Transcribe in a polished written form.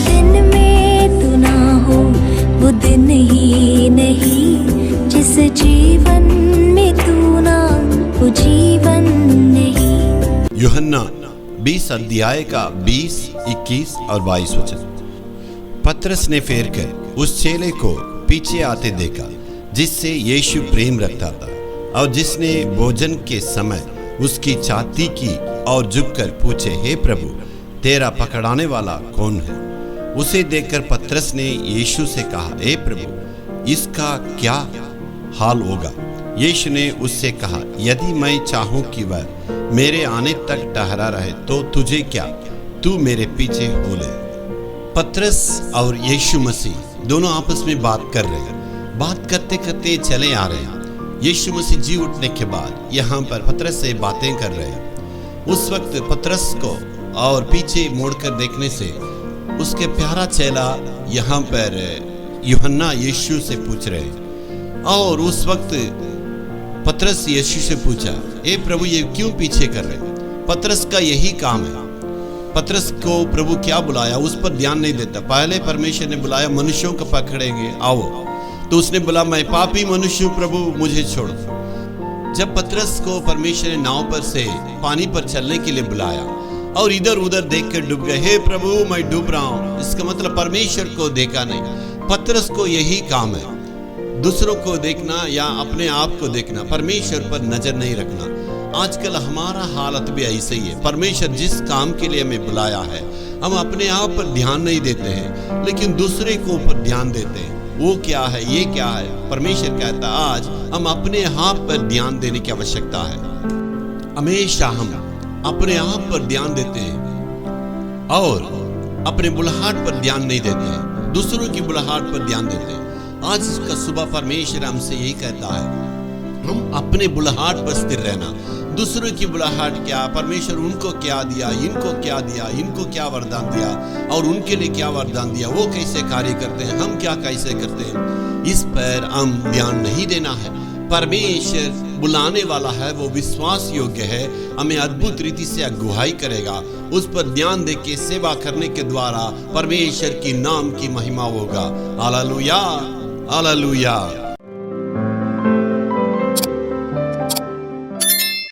दिन में तू ना हो वो दिन ही नहीं, जिस जीवन में तू ना वो जीवन नहीं। यूहन्ना 20 अध्याय का 20, 21 और 22 वचन। पतरस ने फेर कर उस चेले को पीछे आते देखा जिससे यीशु प्रेम रखता था, और जिसने भोजन के समय उसकी छाती की और झुककर पूछे, हे प्रभु, तेरा पकड़ाने वाला कौन है? उसे देखकर पतरस ने यीशु से कहा, हे प्रभु, इसका क्या हाल होगा? यीशु ने उससे कहा, यदि मैं चाहूं कि वह मेरे आने तक ठहरा रहे तो तुझे क्या, तू मेरे पीछे हो ले। पतरस और यीशु मसीह दोनों आपस में बात कर रहे हैं। बात करते करते चले आ रहे हैं। यीशु मसीह जी उठने के बाद यहाँ पर पतरस से बातें कर रहे हैं। उस वक्त पतरस को और पीछे मुड़कर देखने से उसके प्यारा चेला यहाँ पर यूहन्ना यीशु से पूछ रहे हैं, और उस वक्त पतरस यीशु से पूछा, ए प्रभु, ये क्यों पीछे कर रहे हैं? पतरस का यही काम है। पतरस को प्रभु क्या बुलाया उस पर ध्यान नहीं देता। पहले परमेश्वर ने बुलाया, मनुष्यों को पकड़ेंगे, आओ, तो उसने बोला, मैं पापी मनुष्य हूं प्रभु, मुझे छोड़ दो। जब पतरस को परमेश्वर ने नाव पर से पानी पर चलने के लिए बुलाया और इधर उधर देख कर डूब गए, हे प्रभु मैं डूब रहा हूं, इसका मतलब परमेश्वर को देखा नहीं। पतरस को यही काम है, दूसरों को देखना या अपने आप को देखना, परमेश्वर पर नजर नहीं रखना। आजकल हमारा हालत भी ऐसे ही है। परमेश्वर जिस काम के लिए हमें बुलाया है, हम अपने आप पर ध्यान नहीं देते हैं, लेकिन दूसरे को ऊपर ध्यान देते हैं। वो क्या है, ये क्या है? परमेश्वर कहता है आज हम अपने आप पर ध्यान देने की आवश्यकता है। हमेशा हम अपने आप पर ध्यान देते हैं और अपने बुलाहट पर ध्यान नहीं देते हैं, दूसरों की बुलाहट पर ध्यान देते हैं। आज इसका सुबह परमेश्वर हमसे यही कहता है, हम अपने बुलाहट पर स्थिर रहना। दूसरों की बुलाहट क्या, परमेश्वर उनको क्या दिया, इनको क्या दिया, इनको क्या वरदान दिया और उनके लिए क्या वरदान दिया, वो कैसे कार्य करते हैं, हम क्या कैसे करते हैं, इस पर हम ध्यान नहीं देना है। परमेश्वर बुलाने वाला है, वो विश्वास योग्य है, हमें अद्भुत रीति से अगुवाई करेगा। उस पर ध्यान दे के सेवा करने के द्वारा परमेश्वर की नाम की महिमा होगा। Hallelujah, hallelujah.